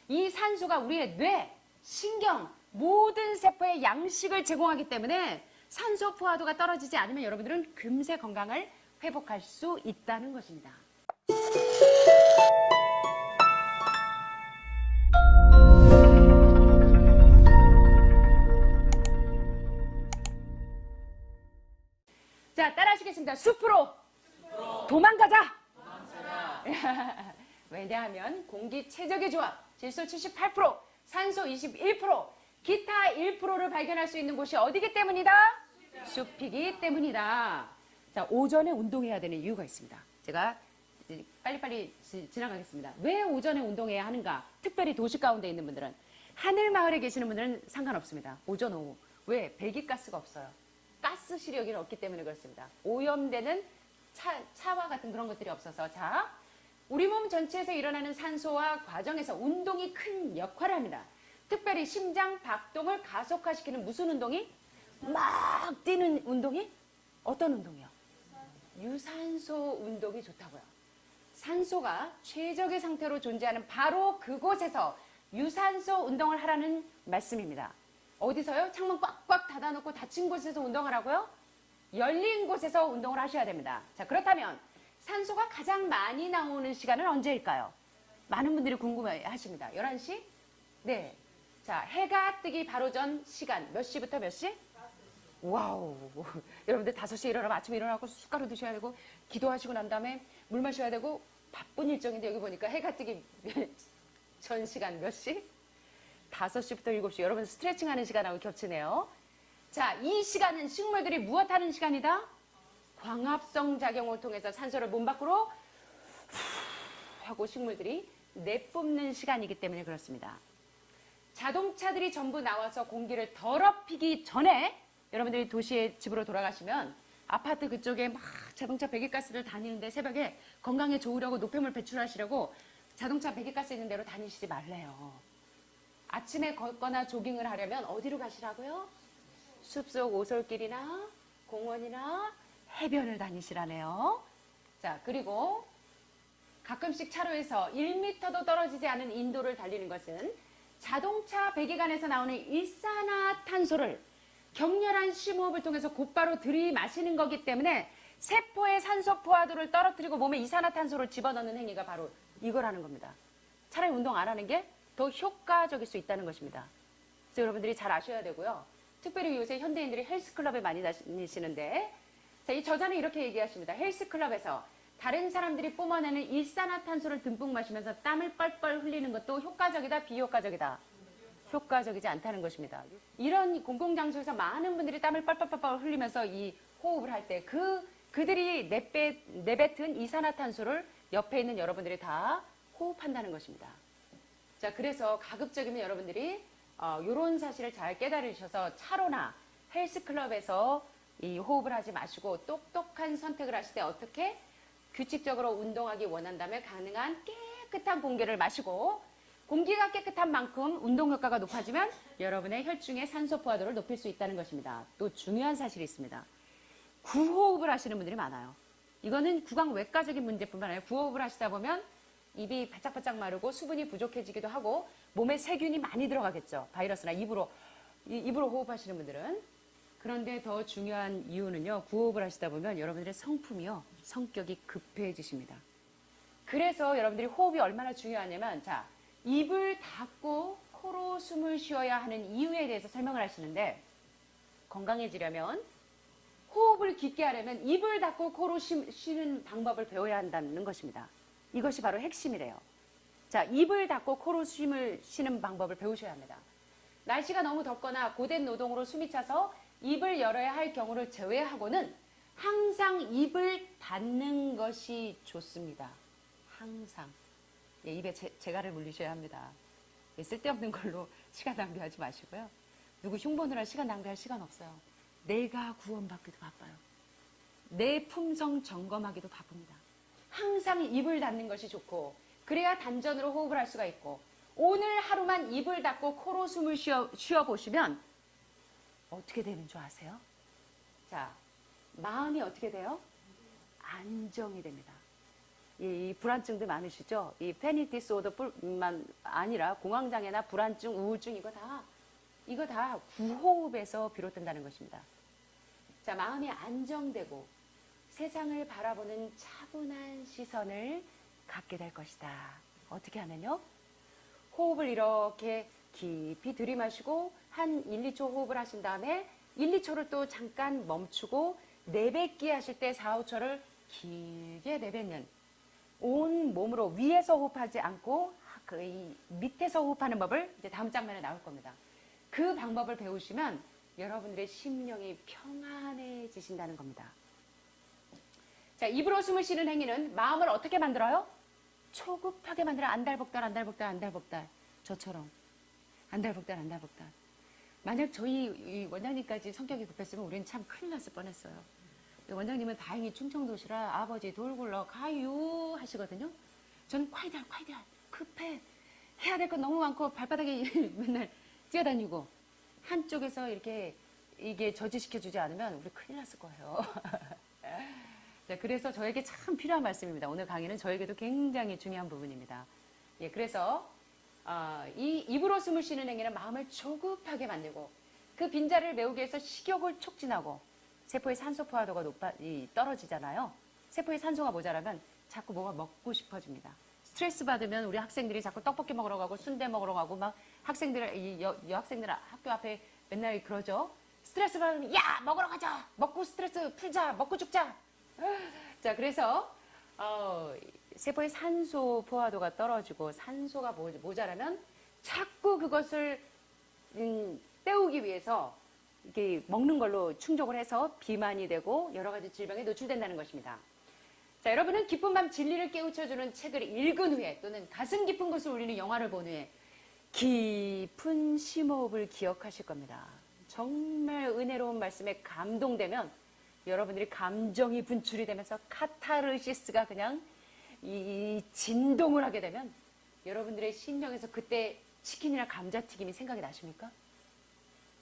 이 산소가 우리의 뇌, 신경, 모든 세포에 양식을 제공하기 때문에 산소 포화도가 떨어지지 않으면 여러분들은 금세 건강을 회복할 수 있다는 것입니다. 자, 따라하시겠습니다. 숲으로 도망가자. 왜냐하면 공기 최적의 조합, 질소 78%, 산소 21%, 기타 1%를 발견할 수 있는 곳이 어디기 때문이다? 숲이기 때문이다. 자, 오전에 운동해야 되는 이유가 있습니다. 제가 빨리빨리 지나가겠습니다. 왜 오전에 운동해야 하는가? 특별히 도시 가운데 있는 분들은, 하늘 마을에 계시는 분들은 상관없습니다. 오전, 오후. 왜? 배기가스가 없어요. 가스 시력이 없기 때문에 그렇습니다. 오염되는 차와 같은 그런 것들이 없어서. 자, 우리 몸 전체에서 일어나는 산소화 과정에서 운동이 큰 역할을 합니다. 특별히 심장 박동을 가속화시키는 무슨 운동이? 막 뛰는 운동이? 어떤 운동이요? 유산소 운동이 좋다고요. 산소가 최적의 상태로 존재하는 바로 그곳에서 유산소 운동을 하라는 말씀입니다. 어디서요? 창문 꽉꽉 닫아놓고 닫힌 곳에서 운동하라고요? 열린 곳에서 운동을 하셔야 됩니다. 자, 그렇다면 산소가 가장 많이 나오는 시간은 언제일까요? 많은 분들이 궁금해 하십니다. 11시? 네. 자, 해가 뜨기 바로 전 시간 몇 시부터 몇 시? 와우. 여러분들 5시에 일어나면 아침에 일어나고 숟가루 드셔야 되고 기도하시고 난 다음에 물 마셔야 되고 바쁜 일정인데 여기 보니까 해가 뜨기 전 시간 몇 시? 5시부터 7시. 여러분 스트레칭 하는 시간하고 겹치네요. 자, 이 시간은 식물들이 무엇 하는 시간이다? 광합성 작용을 통해서 산소를 몸 밖으로 하고 식물들이 내뿜는 시간이기 때문에 그렇습니다. 자동차들이 전부 나와서 공기를 더럽히기 전에 여러분들이 도시의 집으로 돌아가시면 아파트 그쪽에 막 자동차 배기가스를 다니는데 새벽에 건강에 좋으려고 노폐물 배출하시려고 자동차 배기가스 있는 데로 다니시지 말래요. 아침에 걷거나 조깅을 하려면 어디로 가시라고요? 숲속 오솔길이나 공원이나 해변을 다니시라네요. 자, 그리고 가끔씩 차로에서 1m도 떨어지지 않은 인도를 달리는 것은 자동차 배기관에서 나오는 일산화탄소를 격렬한 심호흡을 통해서 곧바로 들이마시는 거기 때문에 세포의 산소 포화도를 떨어뜨리고 몸에 이산화탄소를 집어넣는 행위가 바로 이거라는 겁니다. 차라리 운동 안 하는 게 더 효과적일 수 있다는 것입니다. 그래서 여러분들이 잘 아셔야 되고요. 특별히 요새 현대인들이 헬스클럽에 많이 다니시는데, 자, 이 저자는 이렇게 얘기하십니다. 헬스클럽에서 다른 사람들이 뿜어내는 일산화탄소를 듬뿍 마시면서 땀을 뻘뻘 흘리는 것도 효과적이다, 비효과적이다? 효과적이지 않다는 것입니다. 이런 공공장소에서 많은 분들이 땀을 뻘뻘뻘 흘리면서 이 호흡을 할 때 그들이 내뱉은 이산화탄소를 옆에 있는 여러분들이 다 호흡한다는 것입니다. 자, 그래서 가급적이면 여러분들이 이런 사실을 잘 깨달으셔서 차로나 헬스클럽에서 이 호흡을 하지 마시고 똑똑한 선택을 하실 때 어떻게 규칙적으로 운동하기 원한다면 가능한 깨끗한 공기를 마시고, 공기가 깨끗한 만큼 운동 효과가 높아지면 여러분의 혈중의 산소 포화도를 높일 수 있다는 것입니다. 또 중요한 사실이 있습니다. 구호흡을 하시는 분들이 많아요. 이거는 구강 외과적인 문제뿐만 아니라 구호흡을 하시다 보면 입이 바짝바짝 마르고 수분이 부족해지기도 하고 몸에 세균이 많이 들어가겠죠. 바이러스나 입으로 호흡하시는 분들은. 그런데 더 중요한 이유는요. 구호흡을 하시다 보면 여러분들의 성품이요. 성격이 급해지십니다. 그래서 여러분들이 호흡이 얼마나 중요하냐면, 자, 입을 닫고 코로 숨을 쉬어야 하는 이유에 대해서 설명을 하시는데, 건강해지려면 호흡을 깊게 하려면 입을 닫고 코로 쉬는 방법을 배워야 한다는 것입니다. 이것이 바로 핵심이래요. 자, 입을 닫고 코로 숨을 쉬는 방법을 배우셔야 합니다. 날씨가 너무 덥거나 고된 노동으로 숨이 차서 입을 열어야 할 경우를 제외하고는 항상 입을 닫는 것이 좋습니다. 항상. 예, 입에 재갈을 물리셔야 합니다. 예, 쓸데없는 걸로 시간 낭비하지 마시고요. 누구 흉보느라 시간 낭비할 시간 없어요. 내가 구원받기도 바빠요. 내 품성 점검하기도 바쁩니다. 항상 입을 닫는 것이 좋고, 그래야 단전으로 호흡을 할 수가 있고, 오늘 하루만 입을 닫고 코로 숨을 쉬어보시면 어떻게 되는 줄 아세요? 자, 마음이 어떻게 돼요? 안정이 됩니다. 이 불안증도 많으시죠? 이 패닉 디스오더뿐만 아니라 공황장애나 불안증, 우울증 이거 다 구호흡에서 비롯된다는 것입니다. 자, 마음이 안정되고 세상을 바라보는 차분한 시선을 갖게 될 것이다. 어떻게 하면요? 호흡을 이렇게 깊이 들이마시고 한 1, 2초 호흡을 하신 다음에 1, 2초를 또 잠깐 멈추고 내뱉기 하실 때 4, 5초를 길게 내뱉는, 온 몸으로 위에서 호흡하지 않고 이 밑에서 호흡하는 법을 이제 다음 장면에 나올 겁니다. 그 방법을 배우시면 여러분들의 심령이 평안해지신다는 겁니다. 자, 입으로 숨을 쉬는 행위는 마음을 어떻게 만들어요? 초급하게 만들어. 안달복달, 안달복달, 안달복달. 저처럼 안달복달, 안달복달. 만약 저희 원장님까지 성격이 급했으면 우리는 참 큰일 났을 뻔했어요. 원장님은 다행히 충청도시라 아버지 돌 굴러 가유 하시거든요. 저는 콰이달, 콰이달, 급해. 해야 될 건 너무 많고 발바닥에 맨날 뛰어다니고, 한쪽에서 이게 저지시켜주지 않으면 우리 큰일 났을 거예요. 자, 그래서 저에게 참 필요한 말씀입니다. 오늘 강의는 저에게도 굉장히 중요한 부분입니다. 예, 그래서 이 입으로 숨을 쉬는 행위는 마음을 조급하게 만들고 그 빈자리를 메우기 위해서 식욕을 촉진하고 세포의 산소 포화도가 떨어지잖아요. 세포의 산소가 모자라면 자꾸 뭐가 먹고 싶어집니다. 스트레스 받으면 우리 학생들이 자꾸 떡볶이 먹으러 가고 순대 먹으러 가고 막 여학생들 학교 앞에 맨날 그러죠. 스트레스 받으면 야 먹으러 가자, 먹고 스트레스 풀자, 먹고 죽자. 자, 그래서 세포의 산소 포화도가 떨어지고 산소가 모자라면 자꾸 그것을 때우기 위해서 이렇게 먹는 걸로 충족을 해서 비만이 되고 여러 가지 질병에 노출된다는 것입니다. 자, 여러분은 기쁜 밤 진리를 깨우쳐주는 책을 읽은 후에 또는 가슴 깊은 곳을 울리는 영화를 본 후에 깊은 심호흡을 기억하실 겁니다. 정말 은혜로운 말씀에 감동되면 여러분들이 감정이 분출이 되면서 카타르시스가 그냥 이 진동을 하게 되면 여러분들의 심령에서 그때 치킨이나 감자튀김이 생각이 나십니까?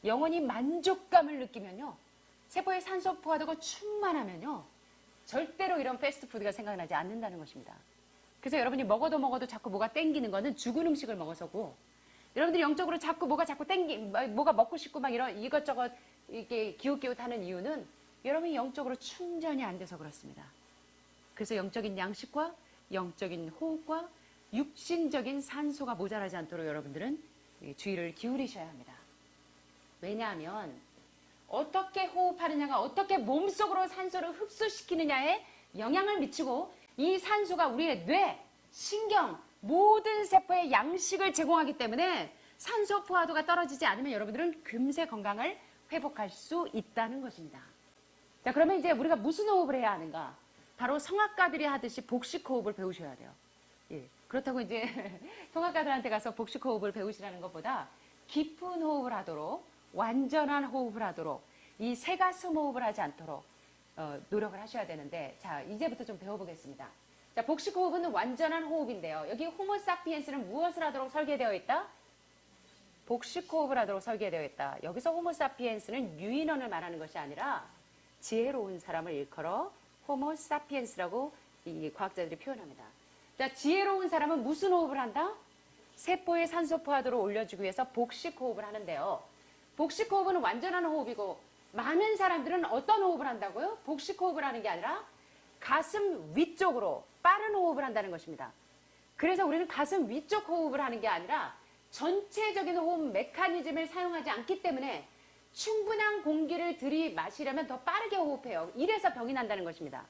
영원히 만족감을 느끼면요, 세포의 산소 포화도가 충만하면요, 절대로 이런 패스트푸드가 생각나지 않는다는 것입니다. 그래서 여러분이 먹어도 자꾸 뭐가 땡기는 거는 죽은 음식을 먹어서고, 여러분들이 영적으로 자꾸 뭐가 먹고 싶고 막 이것저것 이렇게 기웃기웃하는 이유는 여러분이 영적으로 충전이 안 돼서 그렇습니다. 그래서 영적인 양식과 영적인 호흡과 육신적인 산소가 모자라지 않도록 여러분들은 주의를 기울이셔야 합니다. 왜냐하면 어떻게 호흡하느냐가 어떻게 몸속으로 산소를 흡수시키느냐에 영향을 미치고, 이 산소가 우리의 뇌, 신경, 모든 세포에 양식을 제공하기 때문에 산소 포화도가 떨어지지 않으면 여러분들은 금세 건강을 회복할 수 있다는 것입니다. 자, 그러면 이제 우리가 무슨 호흡을 해야 하는가? 바로 성악가들이 하듯이 복식 호흡을 배우셔야 돼요. 예, 그렇다고 이제 성악가들한테 가서 복식 호흡을 배우시라는 것보다 깊은 호흡을 하도록, 완전한 호흡을 하도록, 이 새가슴 호흡을 하지 않도록 노력을 하셔야 되는데, 자, 이제부터 좀 배워보겠습니다. 자, 복식 호흡은 완전한 호흡인데요. 여기 호모사피엔스는 무엇을 하도록 설계되어 있다? 복식 호흡을 하도록 설계되어 있다. 여기서 호모사피엔스는 유인원을 말하는 것이 아니라 지혜로운 사람을 일컬어 호모사피엔스라고 이 과학자들이 표현합니다. 자, 지혜로운 사람은 무슨 호흡을 한다? 세포의 산소 포화도를 올려주기 위해서 복식 호흡을 하는데요. 복식 호흡은 완전한 호흡이고, 많은 사람들은 어떤 호흡을 한다고요? 복식 호흡을 하는 게 아니라 가슴 위쪽으로 빠른 호흡을 한다는 것입니다. 그래서 우리는 가슴 위쪽 호흡을 하는 게 아니라 전체적인 호흡 메커니즘을 사용하지 않기 때문에 충분한 공기를 들이마시려면 더 빠르게 호흡해요. 이래서 병이 난다는 것입니다.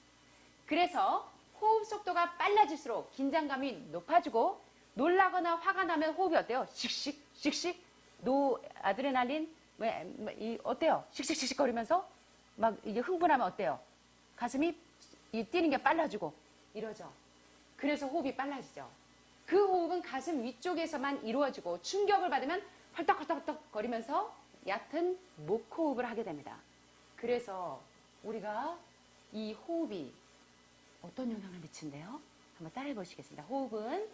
그래서 호흡 속도가 빨라질수록 긴장감이 높아지고, 놀라거나 화가 나면 호흡이 어때요? 씩씩, 씩씩, 노아드레날린, 어때요? 씩씩씩씩 거리면서 막 이게 흥분하면 어때요? 가슴이 뛰는 게 빨라지고 이러죠. 그래서 호흡이 빨라지죠. 그 호흡은 가슴 위쪽에서만 이루어지고, 충격을 받으면 헐떡헐떡 거리면서 얕은 목호흡을 하게 됩니다. 그래서 우리가 이 호흡이 어떤 영향을 미친대요? 한번 따라해 보시겠습니다. 호흡은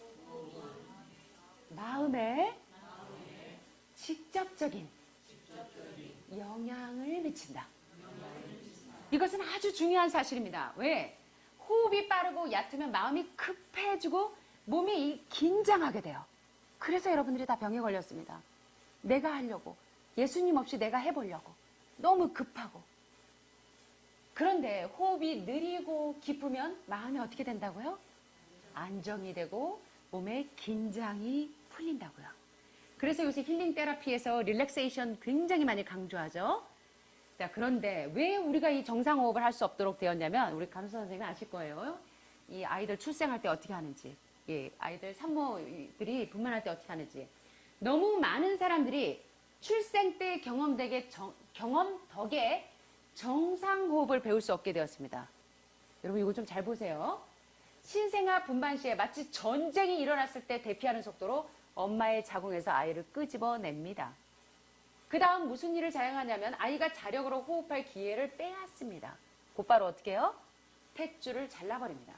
마음에 직접적인 영향을 미친다. 이것은 아주 중요한 사실입니다. 왜? 호흡이 빠르고 얕으면 마음이 급해지고 몸이 긴장하게 돼요. 그래서 여러분들이 다 병에 걸렸습니다. 내가 하려고, 예수님 없이 내가 해보려고 너무 급하고. 그런데 호흡이 느리고 깊으면 마음이 어떻게 된다고요? 안정이 되고 몸의 긴장이 풀린다고요. 그래서 요새 힐링 테라피에서 릴렉세이션 굉장히 많이 강조하죠. 자, 그런데 왜 우리가 이 정상호흡을 할 수 없도록 되었냐면, 우리 간호사 선생님이 아실 거예요. 이 아이들 출생할 때 어떻게 하는지, 예, 아이들 산모들이 분만할 때 어떻게 하는지. 너무 많은 사람들이 출생 때 경험 덕에 정상호흡을 배울 수 없게 되었습니다. 여러분 이거 좀 잘 보세요. 신생아 분만 시에 마치 전쟁이 일어났을 때 대피하는 속도로 엄마의 자궁에서 아이를 끄집어냅니다. 그 다음 무슨 일을 자행하냐면 아이가 자력으로 호흡할 기회를 빼앗습니다. 곧바로 어떻게 해요? 탯줄을 잘라버립니다.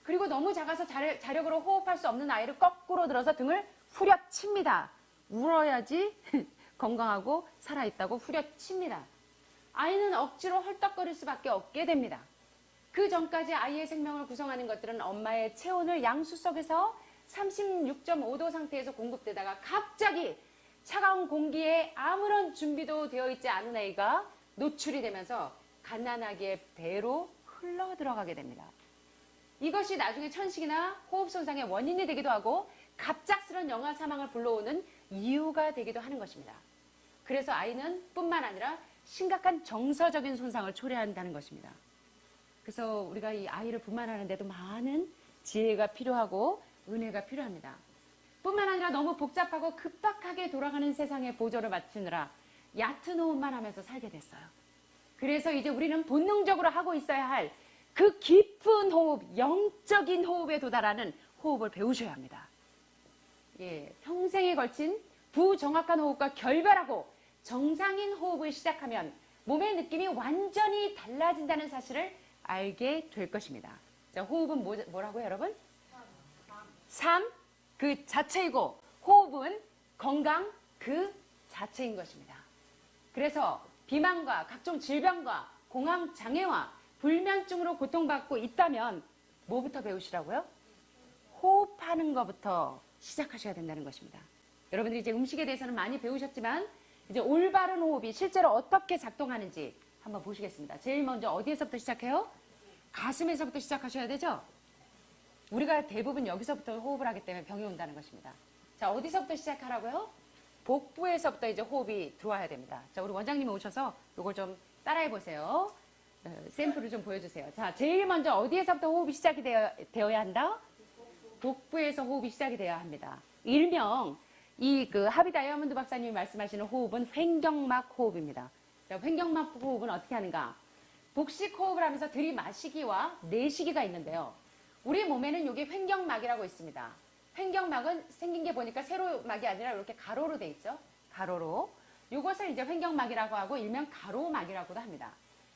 그리고 너무 작아서 자력으로 호흡할 수 없는 아이를 거꾸로 들어서 등을 후려칩니다. 울어야지 건강하고 살아있다고 후려칩니다. 아이는 억지로 헐떡거릴 수밖에 없게 됩니다. 그 전까지 아이의 생명을 구성하는 것들은 엄마의 체온을 양수석에서 36.5도 상태에서 공급되다가 갑자기 차가운 공기에 아무런 준비도 되어 있지 않은 아이가 노출이 되면서 갓난아기의 배로 흘러 들어가게 됩니다. 이것이 나중에 천식이나 호흡 손상의 원인이 되기도 하고 갑작스런 영아 사망을 불러오는 이유가 되기도 하는 것입니다. 그래서 아이는 뿐만 아니라 심각한 정서적인 손상을 초래한다는 것입니다. 그래서 우리가 이 아이를 분만하는데도 많은 지혜가 필요하고 은혜가 필요합니다. 뿐만 아니라 너무 복잡하고 급박하게 돌아가는 세상의 보조를 맞추느라 얕은 호흡만 하면서 살게 됐어요. 그래서 이제 우리는 본능적으로 하고 있어야 할 그 깊은 호흡, 영적인 호흡에 도달하는 호흡을 배우셔야 합니다. 예, 평생에 걸친 부정확한 호흡과 결별하고 정상인 호흡을 시작하면 몸의 느낌이 완전히 달라진다는 사실을 알게 될 것입니다. 자, 호흡은 뭐라고요, 여러분? 삶 그 자체이고 호흡은 건강 그 자체인 것입니다. 그래서 비만과 각종 질병과 공황 장애와 불면증으로 고통받고 있다면 뭐부터 배우시라고요? 호흡하는 것부터 시작하셔야 된다는 것입니다. 여러분들이 이제 음식에 대해서는 많이 배우셨지만 이제 올바른 호흡이 실제로 어떻게 작동하는지 한번 보시겠습니다. 제일 먼저 어디에서부터 시작해요? 가슴에서부터 시작하셔야 되죠? 우리가 대부분 여기서부터 호흡을 하기 때문에 병이 온다는 것입니다. 자, 어디서부터 시작하라고요? 복부에서부터 이제 호흡이 들어와야 됩니다. 자, 우리 원장님이 오셔서 이걸 좀 따라해 보세요. 샘플을 좀 보여주세요. 자, 제일 먼저 어디에서부터 호흡이 시작이 되어야 한다? 복부에서 호흡이 시작이 되어야 합니다. 일명 이 그 하비 다이아몬드 박사님이 말씀하시는 호흡은 횡격막 호흡입니다. 자, 횡격막 호흡은 어떻게 하는가? 복식 호흡을 하면서 들이마시기와 내쉬기가 있는데요. 우리 몸에는 여기 횡격막이라고 있습니다. 횡격막은 생긴 게 보니까 세로막이 아니라 이렇게 가로로 돼 있죠. 가로로. 이것을 이제 횡격막이라고 하고 일명 가로막이라고도 합니다.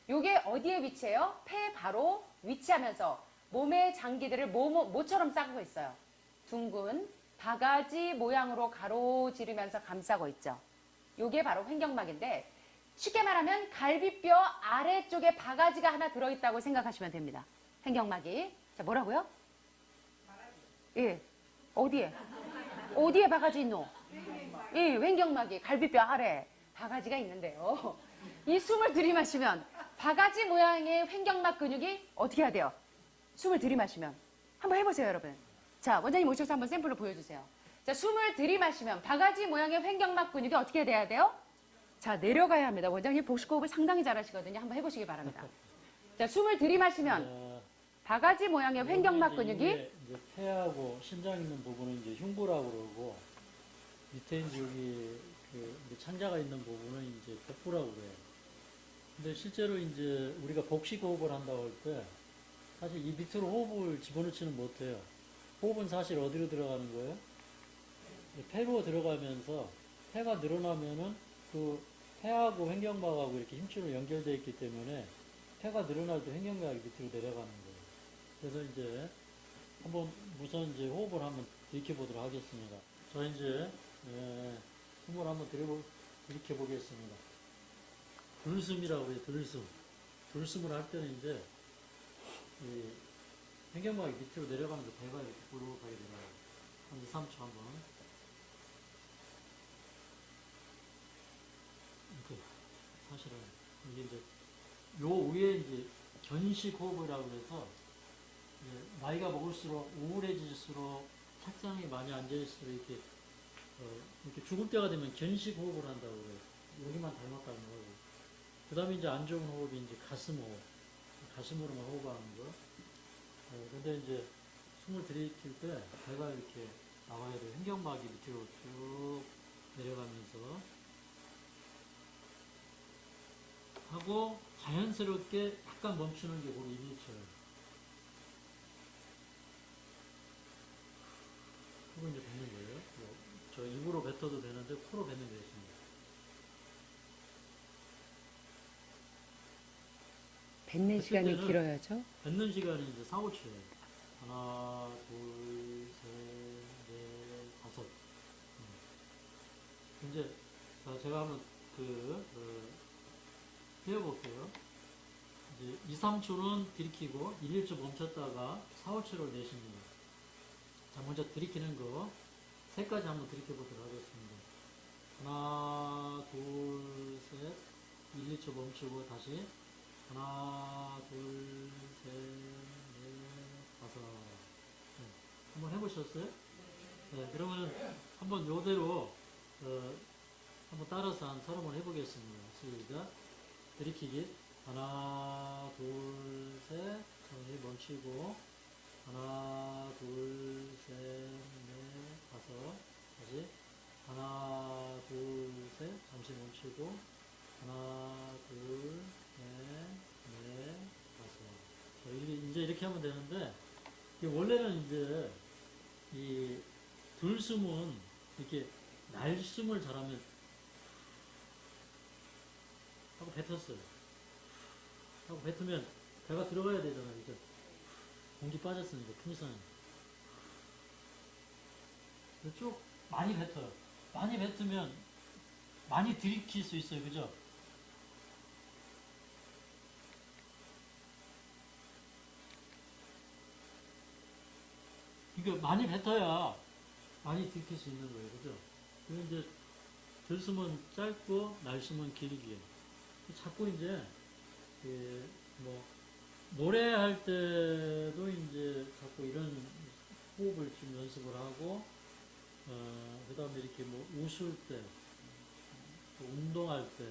이게 어디에 위치해요? 폐 바로 위치하면서 몸의 장기들을 모처럼 싸고 있어요. 둥근 바가지 모양으로 가로지르면서 감싸고 있죠. 이게 바로 횡격막인데 쉽게 말하면 갈비뼈 아래쪽에 바가지가 하나 들어있다고 생각하시면 됩니다. 횡격막이. 자, 뭐라고요? 예. 어디에? 어디에 바가지 있노? 예, 횡격막이 갈비뼈 아래 바가지가 있는데요. 이 숨을 들이마시면 바가지 모양의 횡격막 근육이 어떻게 해야 돼요? 숨을 들이마시면. 한번 해보세요, 여러분. 자, 원장님 오셔서 한번 샘플을 보여주세요. 자, 숨을 들이마시면 바가지 모양의 횡격막 근육이 어떻게 돼야 돼요? 자, 내려가야 합니다. 원장님 복식호흡을 상당히 잘하시거든요. 한번 해보시기 바랍니다. 자, 숨을 들이마시면 바가지 모양의 횡격막 근육이 이제 폐하고 심장 있는 부분은 이제 흉부라고 그러고 밑에 이제 여기 이제 창자가 있는 부분은 이제 복부라고 그래요. 근데 실제로 이제 우리가 복식 호흡을 한다고 할 때 사실 이 밑으로 호흡을 집어넣지는 못해요. 호흡은 사실 어디로 들어가는 거예요? 폐로 들어가면서 폐가 늘어나면은 그 폐하고 횡격막하고 이렇게 힘줄로 연결되어 있기 때문에 폐가 늘어날 때 횡격막이 밑으로 내려가는 거예요. 그래서 이제 한번 우선 이제 호흡을 한번 들이켜보도록 하겠습니다. 저 이제 숨을 한번 들이켜보겠습니다. 들숨이라고 해요. 들숨. 들숨을 할 때는 이제 횡격막이 밑으로 내려가면서 배가 이렇게 부르르하게 내려가요. 한 2, 3초 한번. 이렇게, 사실은, 이게 이제, 요 위에 이제 견식 호흡이라고 해서, 나이가 먹을수록 우울해질수록 책상에 많이 앉아있을수록 이렇게 죽을 때가 되면 견식 호흡을 한다고 그래요. 여기만 닮았다는 거고. 그 다음에 이제 안 좋은 호흡이 이제 가슴 호흡. 가슴으로만 호흡하는 거. 근데 이제 숨을 들이킬 때 배가 이렇게 나와야 돼요. 횡격막이 밑으로 쭉 내려가면서 하고 자연스럽게 약간 멈추는 게 우리 이미처예요. 그리고 이제 뱉는 거예요. 저 입으로 뱉어도 되는데 코로 뱉는 게 있습니다. 뱉는 시간이 길어야죠. 뱉는 시간이 이제 4, 5초예요. 하나, 둘, 셋, 넷, 다섯. 이제 제가 한번 해볼게요. 이제 2, 3초는 들이키고 1, 1초 멈췄다가 4, 5초를 내쉽니다. 자, 먼저 들이키는 거 세 가지 한번 들이켜 보도록 하겠습니다. 하나, 둘, 셋, 1, 2초 멈추고 다시 하나, 둘, 셋, 넷, 다섯. 네. 한번 해보셨어요? 네, 그러면 한번 요대로 한번 따라서 한 3번 해보겠습니다. 시작. 들이키기. 하나, 둘, 셋. 천천히 멈추고. 하나, 둘, 셋, 넷, 다섯. 다시. 하나, 둘, 셋. 잠시 멈추고. 하나, 둘, 넷, 다섯. 이제 이렇게 하면 되는데, 원래는 이제 이 들숨은 이렇게 날숨을 잘하면 하고 뱉었어요. 하고 뱉으면 배가 들어가야 되잖아요. 그죠? 공기 빠졌으니까 풍선. 쭉 많이 뱉어요. 많이 뱉으면 많이 들이킬 수 있어요. 그죠? 그러니까 많이 뱉어야 많이 들킬 수 있는 거예요. 그죠? 그리고 이제 들숨은 짧고 날숨은 길게. 자꾸 이제 노래할 때도 이제 자꾸 이런 호흡을 좀 연습을 하고 그 다음에 이렇게 웃을 때, 또 운동할 때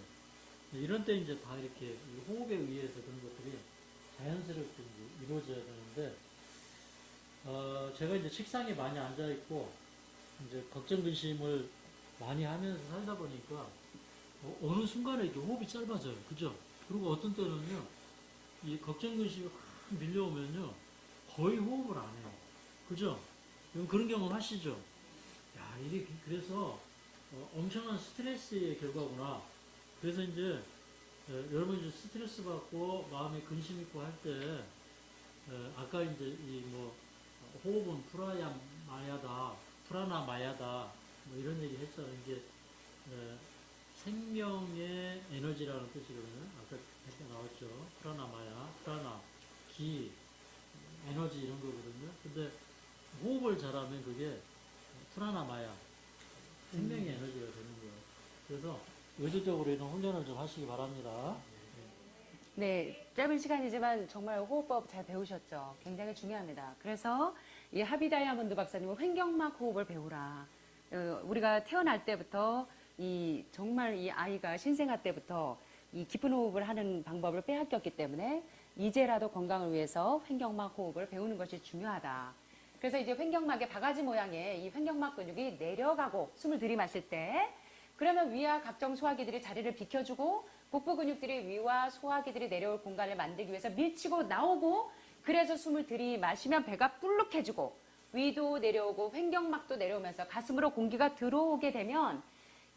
이런 때 이제 다 이렇게 호흡에 의해서 그런 것들이 자연스럽게 이제 이루어져야 되는데 제가 이제 책상에 많이 앉아 있고 이제 걱정 근심을 많이 하면서 살다 보니까 어느 순간에 이렇게 호흡이 짧아져요. 그죠? 그리고 어떤 때는요, 이 걱정 근심이 확 밀려오면요, 거의 호흡을 안 해요. 그죠? 그런 경험 하시죠? 야, 이게 그래서 엄청난 스트레스의 결과구나. 그래서 이제 여러분 이제 스트레스 받고 마음에 근심 있고 할 때 아까 이제 호흡은 프라나 마야다 뭐 이런 얘기 했잖아요. 이게 생명의 에너지라는 뜻이거든요. 아까 나왔죠. 프라나 마야, 프라나 기, 에너지 이런 거거든요. 근데 호흡을 잘하면 그게 프라나 마야, 생명의 에너지가 되는 거예요. 그래서 의도적으로 이런 훈련을 좀 하시기 바랍니다. 네, 짧은 시간이지만 정말 호흡법 잘 배우셨죠? 굉장히 중요합니다. 그래서 이 하비 다이아몬드 박사님은 횡격막 호흡을 배우라. 우리가 태어날 때부터 정말 이 아이가 신생아 때부터 이 깊은 호흡을 하는 방법을 빼앗겼기 때문에 이제라도 건강을 위해서 횡격막 호흡을 배우는 것이 중요하다. 그래서 이제 횡격막의 바가지 모양의 이 횡격막 근육이 내려가고 숨을 들이마실 때 그러면 위와 각종 소화기들이 자리를 비켜주고 복부 근육들이 위와 소화기들이 내려올 공간을 만들기 위해서 밀치고 나오고 그래서 숨을 들이마시면 배가 불룩해지고 위도 내려오고 횡격막도 내려오면서 가슴으로 공기가 들어오게 되면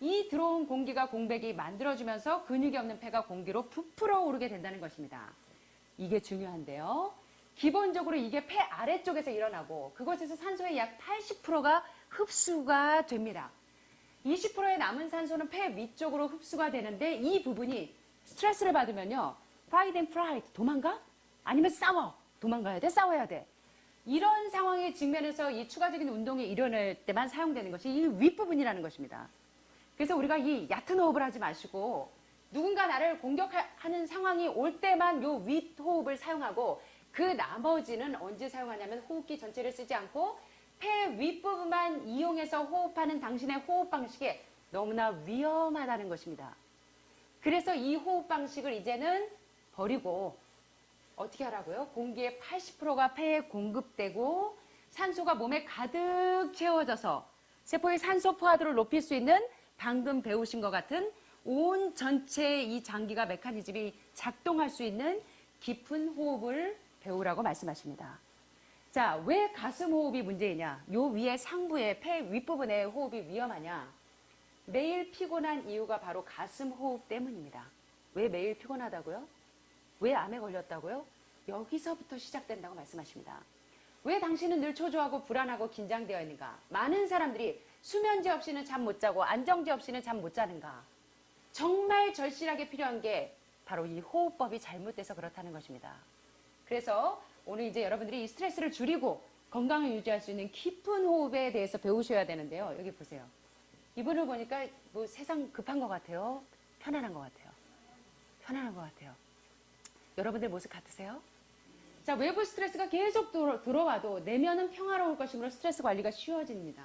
이 들어온 공기가 공백이 만들어주면서 근육이 없는 폐가 공기로 부풀어 오르게 된다는 것입니다. 이게 중요한데요. 기본적으로 이게 폐 아래쪽에서 일어나고 그곳에서 산소의 약 80%가 흡수가 됩니다. 20%의 남은 산소는 폐 위쪽으로 흡수가 되는데 이 부분이 스트레스를 받으면요. fight and flight, 도망가? 아니면 싸워. 도망가야 돼? 싸워야 돼? 이런 상황에 직면해서 이 추가적인 운동이 일어날 때만 사용되는 것이 이 윗부분이라는 것입니다. 그래서 우리가 이 얕은 호흡을 하지 마시고 누군가 나를 공격하는 상황이 올 때만 요 윗호흡을 사용하고 그 나머지는 언제 사용하냐면 호흡기 전체를 쓰지 않고 폐 윗부분만 이용해서 호흡하는 당신의 호흡 방식이 너무나 위험하다는 것입니다. 그래서 이 호흡 방식을 이제는 버리고 어떻게 하라고요? 공기의 80%가 폐에 공급되고 산소가 몸에 가득 채워져서 세포의 산소 포화도를 높일 수 있는 방금 배우신 것 같은 온 전체의 이 장기가 메커니즘이 작동할 수 있는 깊은 호흡을 배우라고 말씀하십니다. 자, 왜 가슴 호흡이 문제이냐? 요 위에 상부에 폐 윗부분의 호흡이 위험하냐? 매일 피곤한 이유가 바로 가슴 호흡 때문입니다. 왜 매일 피곤하다고요? 왜 암에 걸렸다고요? 여기서부터 시작된다고 말씀하십니다. 왜 당신은 늘 초조하고 불안하고 긴장되어 있는가? 많은 사람들이 수면제 없이는 잠 못 자고 안정제 없이는 잠 못 자는가? 정말 절실하게 필요한 게 바로 이 호흡법이 잘못돼서 그렇다는 것입니다. 그래서 오늘 이제 여러분들이 이 스트레스를 줄이고 건강을 유지할 수 있는 깊은 호흡에 대해서 배우셔야 되는데요. 여기 보세요. 이분을 보니까 뭐 세상 급한 것 같아요. 편안한 것 같아요. 편안한 것 같아요. 여러분들 모습 같으세요? 자, 외부 스트레스가 계속 들어와도 내면은 평화로울 것이므로 스트레스 관리가 쉬워집니다.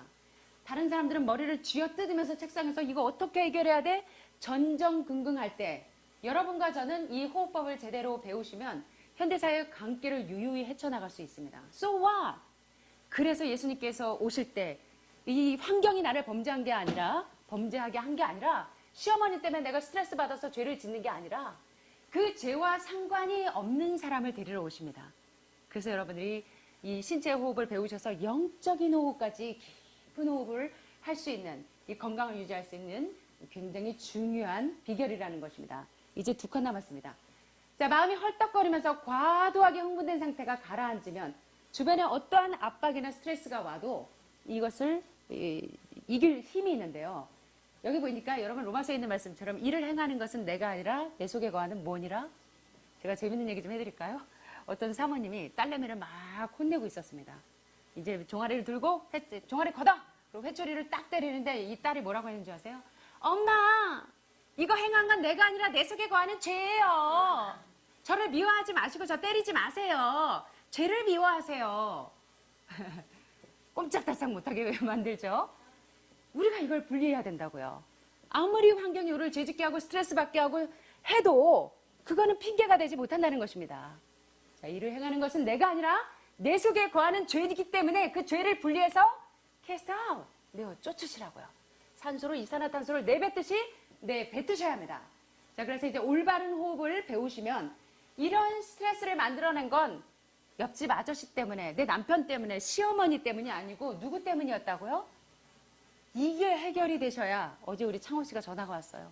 다른 사람들은 머리를 쥐어뜯으면서 책상에서 이거 어떻게 해결해야 돼? 전전긍긍할 때 여러분과 저는 이 호흡법을 제대로 배우시면 현대사회의 강길을 유유히 헤쳐나갈 수 있습니다. So what? 그래서 예수님께서 오실 때 이 환경이 나를 범죄하게 한 게 아니라 시어머니 때문에 내가 스트레스 받아서 죄를 짓는 게 아니라 그 죄와 상관이 없는 사람을 데리러 오십니다. 그래서 여러분들이 이 신체 호흡을 배우셔서 영적인 호흡까지 깊은 호흡을 할 수 있는 이 건강을 유지할 수 있는 굉장히 중요한 비결이라는 것입니다. 이제 2칸 남았습니다. 자, 마음이 헐떡거리면서 과도하게 흥분된 상태가 가라앉으면 주변에 어떠한 압박이나 스트레스가 와도 이것을 이길 힘이 있는데요. 여기 보니까 여러분 로마서에 있는 말씀처럼 이를 행하는 것은 내가 아니라 내 속에 거하는 뭐니라? 제가 재밌는 얘기 좀 해드릴까요? 어떤 사모님이 딸내미를 막 혼내고 있었습니다. 이제 종아리를 들고 종아리 걷어! 그리고 회초리를 딱 때리는데 이 딸이 뭐라고 했는지 아세요? 엄마! 이거 행한 건 내가 아니라 내 속에 거하는 죄예요. 저를 미워하지 마시고 저 때리지 마세요. 죄를 미워하세요. 꼼짝달싹 못하게 왜 만들죠? 우리가 이걸 분리해야 된다고요. 아무리 환경이 우리를 죄짓게 하고 스트레스 받게 하고 해도 그거는 핑계가 되지 못한다는 것입니다. 자, 이를 행하는 것은 내가 아니라 내 속에 거하는 죄이기 때문에 그 죄를 분리해서 cast out, 내어 쫓으시라고요. 산소로 이산화탄소를 내뱉듯이 내뱉으셔야 합니다. 자, 그래서 이제 올바른 호흡을 배우시면 이런 스트레스를 만들어낸 건 옆집 아저씨 때문에, 내 남편 때문에, 시어머니 때문이 아니고 누구 때문이었다고요? 이게 해결이 되셔야 어제 우리 창호 씨가 전화가 왔어요.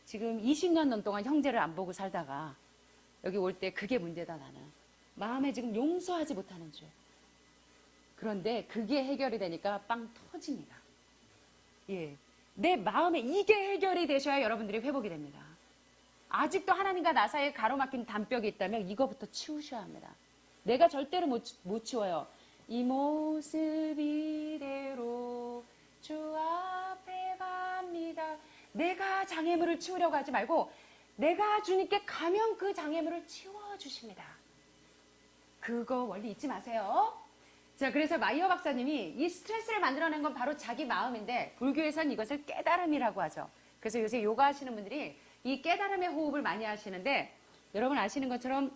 지금 20년 넘 동안 형제를 안 보고 살다가 여기 올 때 그게 문제다 나는. 마음에 지금 용서하지 못하는 죄. 그런데 그게 해결이 되니까 빵 터집니다. 예. 내 마음에 이게 해결이 되셔야 여러분들이 회복이 됩니다. 아직도 하나님과 나 사이에 가로막힌 담벽이 있다면 이거부터 치우셔야 합니다. 내가 절대로 못 치워요. 이 모습 이대로 주 앞에 갑니다. 내가 장애물을 치우려고 하지 말고 내가 주님께 가면 그 장애물을 치워주십니다. 그거 원리 잊지 마세요. 자, 그래서 마이어 박사님이 이 스트레스를 만들어낸 건 바로 자기 마음인데 불교에서는 이것을 깨달음이라고 하죠. 그래서 요새 요가 하시는 분들이 이 깨달음의 호흡을 많이 하시는데 여러분 아시는 것처럼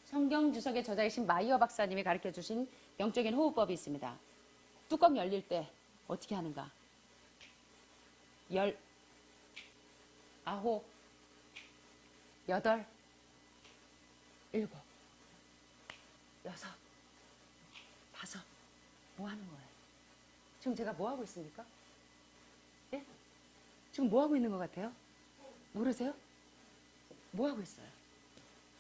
성경 주석의 저자이신 마이어 박사님이 가르쳐 주신 영적인 호흡법이 있습니다. 뚜껑 열릴 때 어떻게 하는가? 10, 9, 8, 7, 6, 5 뭐 하는 거예요? 지금 제가 뭐 하고 있습니까? 예? 지금 뭐 하고 있는 것 같아요? 모르세요? 뭐 하고 있어요?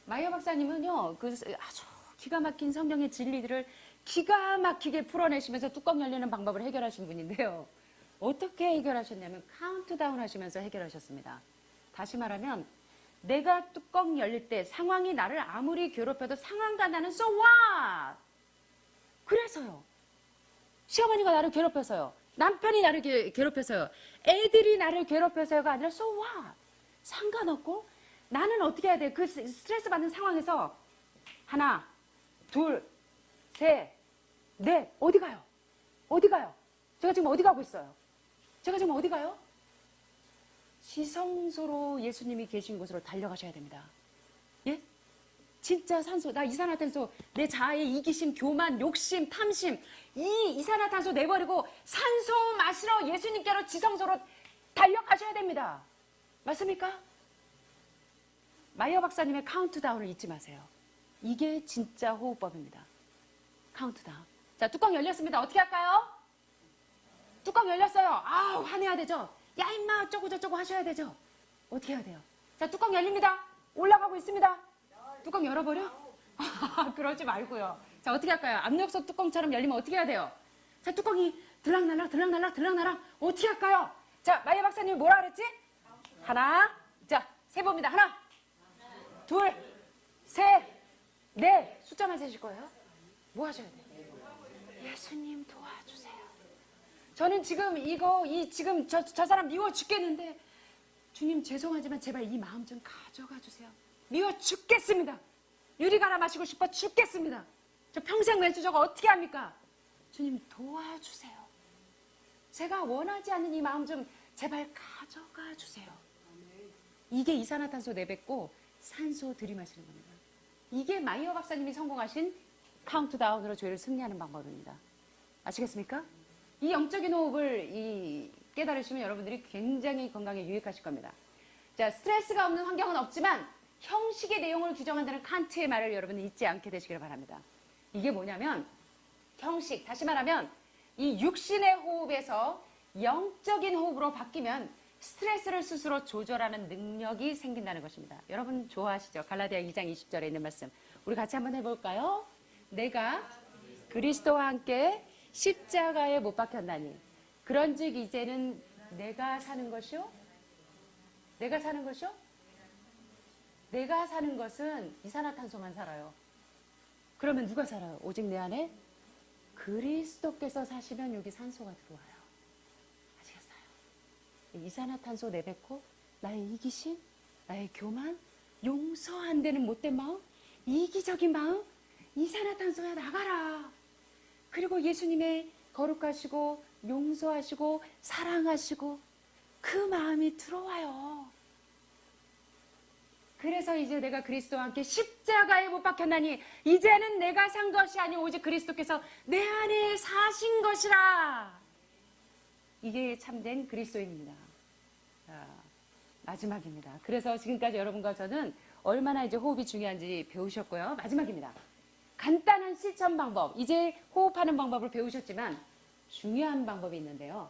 마이어 박사님은요, 그 아주 기가 막힌 성경의 진리들을 기가 막히게 풀어내시면서 뚜껑 열리는 방법을 해결하신 분인데요. 어떻게 해결하셨냐면 카운트다운 하시면서 해결하셨습니다. 다시 말하면 내가 뚜껑 열릴 때 상황이 나를 아무리 괴롭혀도 상황과 나는 so what? 그래서요. 시어머니가 나를 괴롭혀서요. 남편이 나를 괴롭혀서요. 애들이 나를 괴롭혀서요가 아니라 so what? 상관없고 나는 어떻게 해야 돼? 그 스트레스 받는 상황에서 하나, 둘, 셋, 넷. 어디 가요? 어디 가요? 제가 지금 어디 가고 있어요? 제가 지금 어디 가요? 지성소로 예수님이 계신 곳으로 달려가셔야 됩니다. 예? 진짜 산소, 나 이산화탄소, 내 자아의 이기심, 교만, 욕심, 탐심, 이 이산화탄소 내버리고 산소 마시러 예수님께로 지성소로 달려가셔야 됩니다. 맞습니까? 마이어 박사님의 카운트다운을 잊지 마세요. 이게 진짜 호흡법입니다. 카운트다운. 자, 뚜껑 열렸습니다. 어떻게 할까요? 뚜껑 열렸어요. 아, 화내야 되죠? 야, 임마, 어쩌고 저쩌고 하셔야 되죠? 어떻게 해야 돼요? 자, 뚜껑 열립니다. 올라가고 있습니다. 뚜껑 열어버려? 그러지 말고요. 자, 어떻게 할까요? 압력솥 뚜껑처럼 열리면 어떻게 해야 돼요? 자, 뚜껑이 들락날락, 들락날락, 들락날락. 어떻게 할까요? 자, 마이어 박사님이 뭐라 그랬지? 하나. 자, 세 번입니다. 하나, 둘, 셋, 넷. 숫자만 세실 거예요? 뭐 하셔야 돼요? 예수님 도와주세요. 저는 지금 지금 저 사람 미워 죽겠는데, 주님 죄송하지만 제발 이 마음 좀 가져가 주세요. 미워 죽겠습니다. 유리가라 마시고 싶어 죽겠습니다. 저 평생 왼수 저거 어떻게 합니까? 주님 도와주세요. 제가 원하지 않는 이 마음 좀 제발 가져가 주세요. 이게 이산화탄소 내뱉고 산소 들이마시는 겁니다. 이게 마이어 박사님이 성공하신 카운트다운으로 죄를 승리하는 방법입니다. 아시겠습니까? 이 영적인 호흡을 깨달으시면 여러분들이 굉장히 건강에 유익하실 겁니다. 자, 스트레스가 없는 환경은 없지만 형식의 내용을 규정한다는 칸트의 말을 여러분 잊지 않게 되시길 바랍니다. 이게 뭐냐면 형식, 다시 말하면 이 육신의 호흡에서 영적인 호흡으로 바뀌면 스트레스를 스스로 조절하는 능력이 생긴다는 것입니다. 여러분 좋아하시죠? 갈라디아 2장 20절에 있는 말씀. 우리 같이 한번 해볼까요? 내가 그리스도와 함께 십자가에 못 박혔나니 그런즉 이제는 내가 사는 것이요? 내가 사는 것이요? 내가 사는 것은 이산화탄소만 살아요. 그러면 누가 살아요? 오직 내 안에 그리스도께서 사시면 여기 산소가 들어와요. 아시겠어요? 이산화탄소 내뱉고 나의 이기심, 나의 교만, 용서 안 되는 못된 마음, 이기적인 마음, 이산화탄소야 나가라. 그리고 예수님의 거룩하시고 용서하시고 사랑하시고 그 마음이 들어와요. 그래서 이제 내가 그리스도와 함께 십자가에 못 박혔나니 이제는 내가 산 것이 아니 오직 그리스도께서 내 안에 사신 것이라. 이게 참된 그리스도인입니다. 자, 마지막입니다. 그래서 지금까지 여러분과 저는 얼마나 이제 호흡이 중요한지 배우셨고요. 마지막입니다. 간단한 실천 방법. 이제 호흡하는 방법을 배우셨지만 중요한 방법이 있는데요.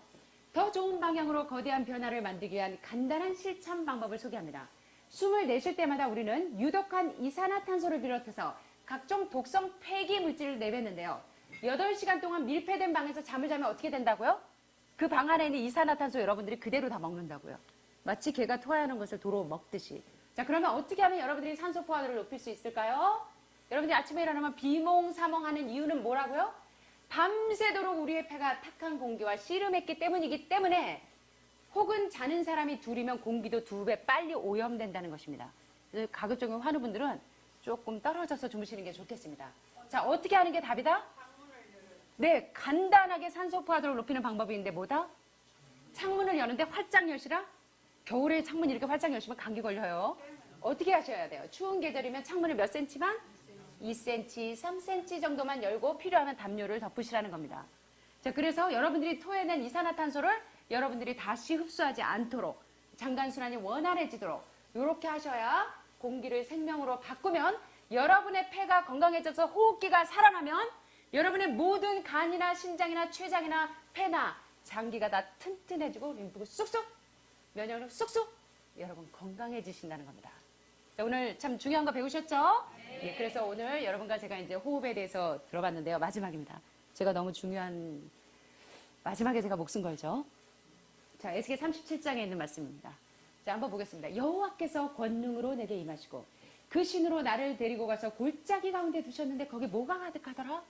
더 좋은 방향으로 거대한 변화를 만들기 위한 간단한 실천 방법을 소개합니다. 숨을 내쉴 때마다 우리는 유독한 이산화탄소를 비롯해서 각종 독성 폐기 물질을 내뱉는데요. 8시간 동안 밀폐된 방에서 잠을 자면 어떻게 된다고요? 그 방 안에 있는 이산화탄소 여러분들이 그대로 다 먹는다고요. 마치 개가 토하는 것을 도로 먹듯이. 자, 그러면 어떻게 하면 여러분들이 산소 포화도를 높일 수 있을까요? 여러분들이 아침에 일어나면 비몽사몽하는 이유는 뭐라고요? 밤새도록 우리의 폐가 탁한 공기와 씨름했기 때문이기 때문에 혹은 자는 사람이 둘이면 공기도 2배 빨리 오염된다는 것입니다. 가급적이면 환우분들은 조금 떨어져서 주무시는 게 좋겠습니다. 자, 어떻게 하는 게 답이다? 네, 간단하게 산소 포화도를 높이는 방법이 있는데 뭐다? 창문을 여는데 활짝 여시라? 겨울에 창문 이렇게 활짝 여시면 감기 걸려요. 어떻게 하셔야 돼요? 추운 계절이면 창문을 몇 센치만? 2cm, 3cm 정도만 열고 필요하면 담요를 덮으시라는 겁니다. 자, 그래서 여러분들이 토해낸 이산화탄소를 여러분들이 다시 흡수하지 않도록 장간순환이 원활해지도록 이렇게 하셔야 공기를 생명으로 바꾸면 여러분의 폐가 건강해져서 호흡기가 살아나면 여러분의 모든 간이나 심장이나 췌장이나 폐나 장기가 다 튼튼해지고 림프가 쑥쑥 면역력 쑥쑥 여러분 건강해지신다는 겁니다. 자, 오늘 참 중요한 거 배우셨죠? 네. 그래서 오늘 여러분과 제가 이제 호흡에 대해서 들어봤는데요. 마지막입니다. 제가 너무 중요한 마지막에 제가 목숨 걸죠. 자, 에스겔 37장에 있는 말씀입니다. 자, 한번 보겠습니다. 여호와께서 권능으로 내게 임하시고 그 신으로 나를 데리고 가서 골짜기 가운데 두셨는데 거기 뭐가 가득하더라?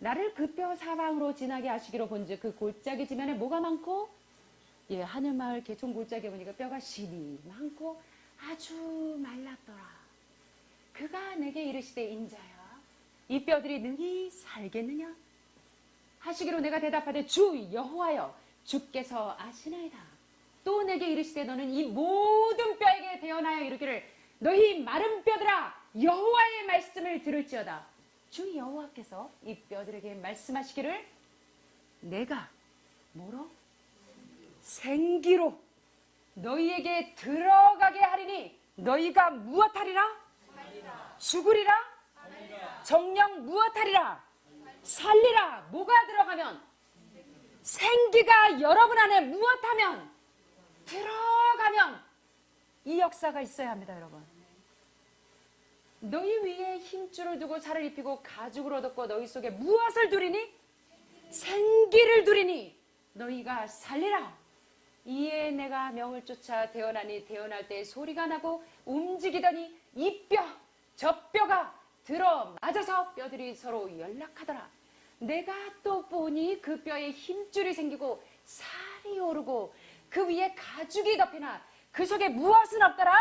나를 그 뼈 사방으로 지나게 하시기로 본즉 그 골짜기 지면에 뭐가 많고 예, 하늘마을 개촌 골짜기에 보니까 뼈가 실이 많고 아주 말랐더라. 그가 내게 이르시되 인자야 이 뼈들이 능히 살겠느냐 하시기로 내가 대답하되 주 여호와여 주께서 아시나이다. 또 내게 이르시되 너는 이 모든 뼈에게 대언하여 이르기를 너희 마른 뼈들아 여호와의 말씀을 들을지어다. 주 여호와께서 이 뼈들에게 말씀하시기를 내가 뭐로? 생기로 너희에게 들어가게 하리니 너희가 무엇하리라? 죽으리라? 정녕 무엇하리라? 살리라. 뭐가 들어가면? 생기가 여러분 안에 무엇하면? 들어가면 이 역사가 있어야 합니다, 여러분. 너희 위에 힘줄을 두고 살을 입히고 가죽을 얻었고 너희 속에 무엇을 두리니? 생기를 두리니 너희가 살리라. 이에 내가 명을 쫓아 대언하니 대언할 때 소리가 나고 움직이더니 이 뼈, 저 뼈가 들어 맞아서 뼈들이 서로 연락하더라. 내가 또 보니 그 뼈에 힘줄이 생기고 살이 오르고 그 위에 가죽이 덮이나 그 속에 무엇은 없더라?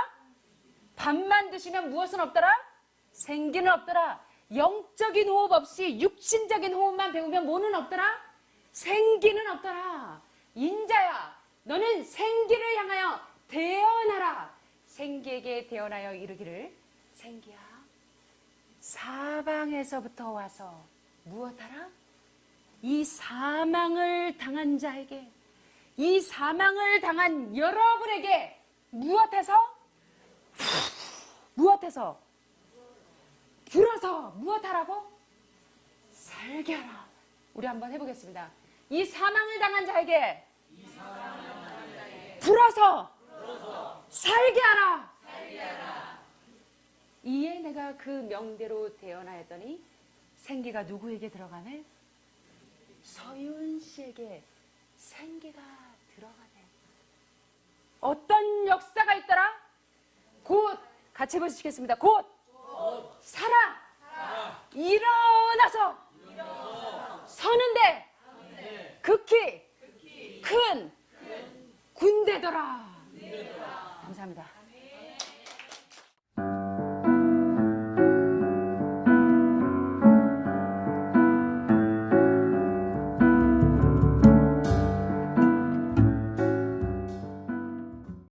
밥만 드시면 무엇은 없더라? 생기는 없더라. 영적인 호흡 없이 육신적인 호흡만 배우면 뭐는 없더라? 생기는 없더라. 인자야 너는 생기를 향하여 대언하라. 생기에게 대언하여 이르기를 생기야 사방에서부터 와서 무엇하라? 이 사망을 당한 자에게 이 사망을 당한 여러분에게 무엇해서? 무엇해서? 불어서 무엇하라고? 살게 하라. 우리 한번 해보겠습니다. 이 사망을 당한 자에게 불어서 살게 하라. 이에 내가 그 명대로 대언하였더니 생기가 누구에게 들어가네? 서윤 씨에게 생기가 들어가네. 어떤 역사가 있더라? 곧 같이 보시겠습니다. 곧 살아 일어나서 서는데 극히 큰 군대더라. 감사합니다.